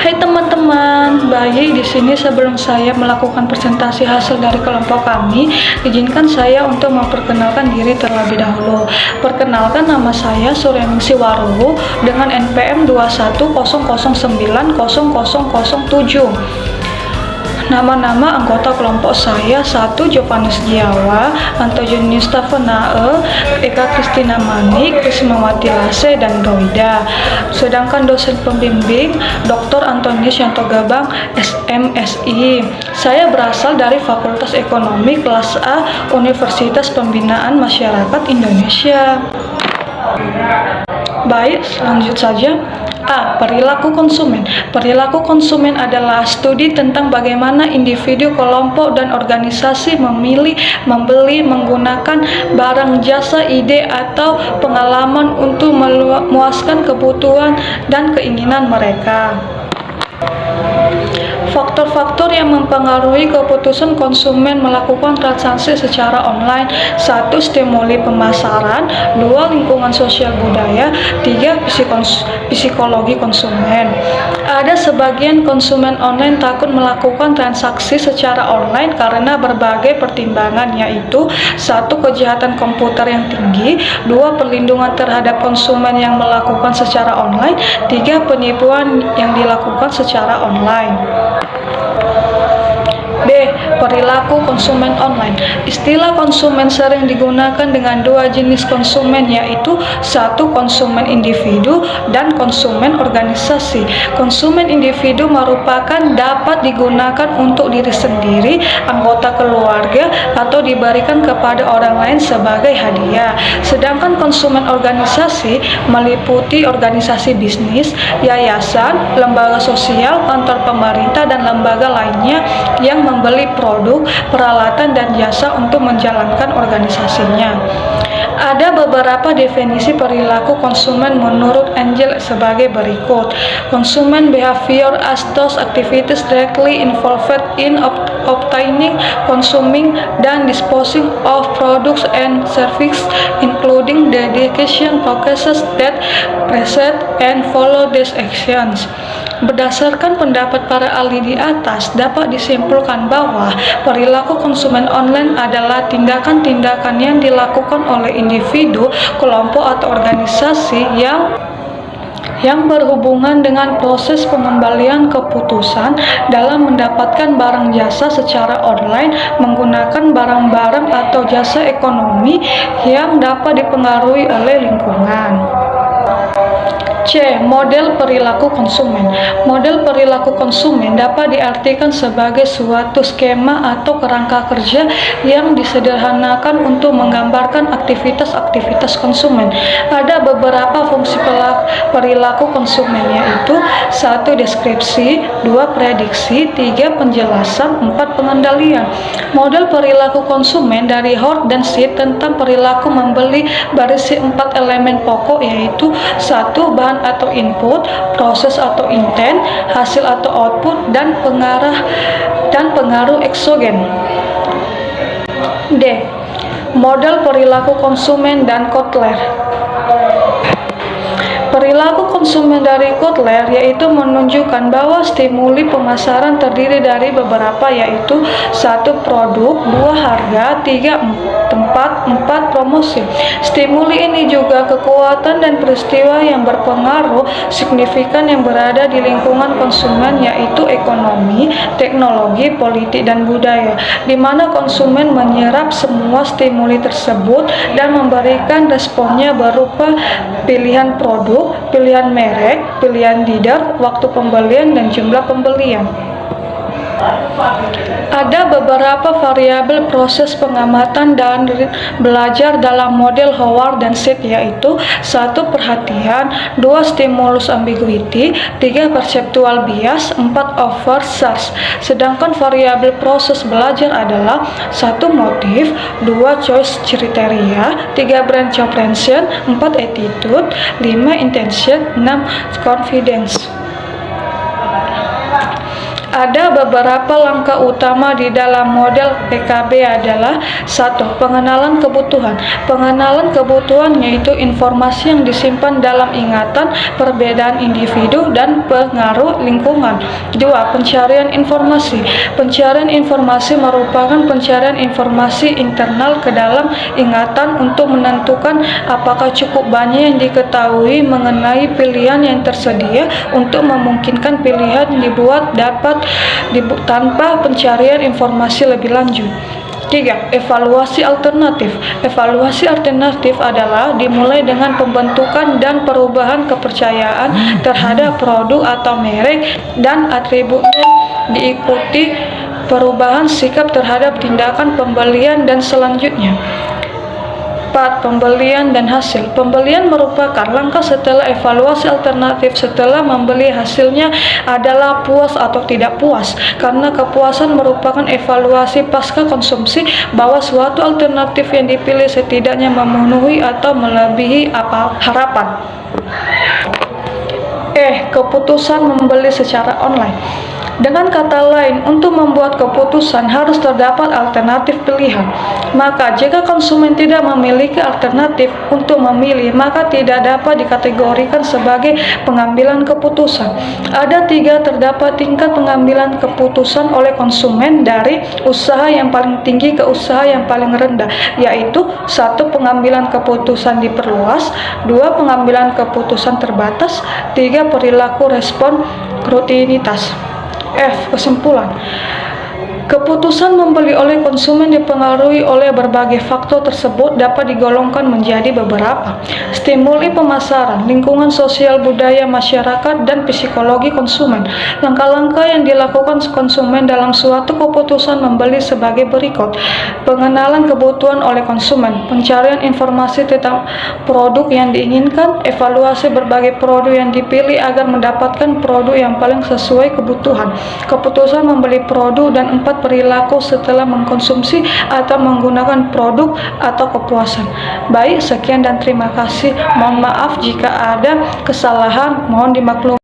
Hai teman-teman, baik di sini sebelum saya melakukan presentasi hasil dari kelompok kami, izinkan saya untuk memperkenalkan diri terlebih dahulu. Perkenalkan, nama saya Suryaningsih Waruhu dengan NPM 210090007. Nama-nama anggota kelompok saya: 1. Jovanes Giawa, Antojunius Tafenae, Eka Kristina Mani, Krismawati Lase, dan Roida. Sedangkan dosen pembimbing Dr. Antonius Yantogabang, SMSI. Saya berasal dari Fakultas Ekonomi kelas A Universitas Pembinaan Masyarakat Indonesia. Baik, lanjut saja. A. Perilaku konsumen. Perilaku konsumen adalah studi tentang bagaimana individu, kelompok, dan organisasi memilih, membeli, menggunakan barang, jasa, ide, atau pengalaman untuk memuaskan kebutuhan dan keinginan mereka. Faktor-faktor yang mempengaruhi keputusan konsumen melakukan transaksi secara online: 1. Stimuli pemasaran, 2. Lingkungan sosial budaya, 3. Psikologi konsumen. Ada sebagian konsumen online takut melakukan transaksi secara online karena berbagai pertimbangan, yaitu 1. Kejahatan komputer yang tinggi, 2. Perlindungan terhadap konsumen yang melakukan secara online, 3. Penipuan yang dilakukan secara online. B. Perilaku konsumen online. Istilah konsumen sering digunakan dengan dua jenis konsumen, yaitu 1. Konsumen individu dan konsumen organisasi. Konsumen individu merupakan dapat digunakan untuk diri sendiri, anggota keluarga, atau diberikan kepada orang lain sebagai hadiah. Sedangkan konsumen organisasi meliputi organisasi bisnis, yayasan, lembaga sosial, kantor pemerintah, dan lembaga lainnya yang membeli produk, peralatan, dan jasa untuk menjalankan organisasinya. Ada beberapa definisi perilaku konsumen menurut Engel sebagai berikut. Consumer behavior as those activities directly involved in obtaining, consuming, dan disposing of products and services, including the dedication processes that precede and follow these actions. Berdasarkan pendapat para ahli di atas, dapat disimpulkan bahwa perilaku konsumen online adalah tindakan-tindakan yang dilakukan oleh individu, kelompok, atau organisasi yang berhubungan dengan proses pengembalian keputusan dalam mendapatkan barang jasa secara online menggunakan barang-barang atau jasa ekonomi yang dapat dipengaruhi oleh lingkungan. C. Model perilaku konsumen. Model perilaku konsumen dapat diartikan sebagai suatu skema atau kerangka kerja yang disederhanakan untuk menggambarkan aktivitas-aktivitas konsumen. Ada beberapa fungsi perilaku konsumen, yaitu 1. Deskripsi, 2. Prediksi, 3. Penjelasan, 4. Pengendalian. Model perilaku konsumen dari Hort dan Seed tentang perilaku membeli berisi 4 elemen pokok, yaitu 1. Bahan atau input, proses atau intent, hasil atau output, dan pengaruh eksogen. D. Model perilaku konsumen dan Kotler. Perilaku konsumen dari Kotler yaitu menunjukkan bahwa stimuli pemasaran terdiri dari beberapa, yaitu 1. Produk, 2. Harga, 3. Tempat, 4. Promosi. Stimuli ini juga kekuatan dan peristiwa yang berpengaruh signifikan yang berada di lingkungan konsumen, yaitu ekonomi, teknologi, politik, dan budaya, di mana konsumen menyerap semua stimuli tersebut dan memberikan responnya berupa pilihan produk, pilihan merek, pilihan dealer, waktu pembelian, dan jumlah pembelian. Ada beberapa variabel proses pengamatan dan belajar dalam model Howard dan Seed, yaitu 1. Perhatian, 2. Stimulus ambiguity, 3. Perceptual bias, 4. Oversearch. Sedangkan variabel proses belajar adalah 1. Motif, 2. Choice kriteria, 3. Brand comprehension, 4. Attitude, 5. Intention, 6. Confidence. Ada beberapa langkah utama di dalam model PKB adalah: 1. Pengenalan kebutuhan. Pengenalan kebutuhan yaitu informasi yang disimpan dalam ingatan, perbedaan individu, dan pengaruh lingkungan. 2. Pencarian informasi. Pencarian informasi merupakan pencarian informasi internal ke dalam ingatan untuk menentukan apakah cukup banyak yang diketahui mengenai pilihan yang tersedia untuk memungkinkan pilihan dibuat tanpa pencarian informasi lebih lanjut. 3. Evaluasi alternatif. Evaluasi alternatif adalah dimulai dengan pembentukan dan perubahan kepercayaan terhadap produk atau merek dan atributnya, diikuti perubahan sikap terhadap tindakan pembelian dan selanjutnya. 4. Pembelian dan hasil. Pembelian merupakan langkah setelah evaluasi alternatif. Setelah membeli, hasilnya adalah puas atau tidak puas, karena kepuasan merupakan evaluasi pasca konsumsi bahwa suatu alternatif yang dipilih setidaknya memenuhi atau melebihi harapan. Keputusan membeli secara online. Dengan kata lain, untuk membuat keputusan harus terdapat alternatif pilihan. Maka jika konsumen tidak memiliki alternatif untuk memilih, maka tidak dapat dikategorikan sebagai pengambilan keputusan. Ada 3 terdapat tingkat pengambilan keputusan oleh konsumen, dari usaha yang paling tinggi ke usaha yang paling rendah, yaitu: 1. Pengambilan keputusan diperluas, 2. Pengambilan keputusan terbatas, 3. Perilaku respon rutinitas. Kesimpulan. Keputusan membeli oleh konsumen dipengaruhi oleh berbagai faktor tersebut dapat digolongkan menjadi beberapa: stimuli pemasaran, lingkungan sosial, budaya masyarakat, dan psikologi konsumen. Langkah-langkah yang dilakukan konsumen dalam suatu keputusan membeli sebagai berikut: pengenalan kebutuhan oleh konsumen, pencarian informasi tentang produk yang diinginkan, evaluasi berbagai produk yang dipilih agar mendapatkan produk yang paling sesuai kebutuhan, keputusan membeli produk, dan 4. Perilaku setelah mengkonsumsi atau menggunakan produk atau kepuasan. Baik, sekian dan terima kasih. Mohon maaf jika ada kesalahan, mohon dimaklumi.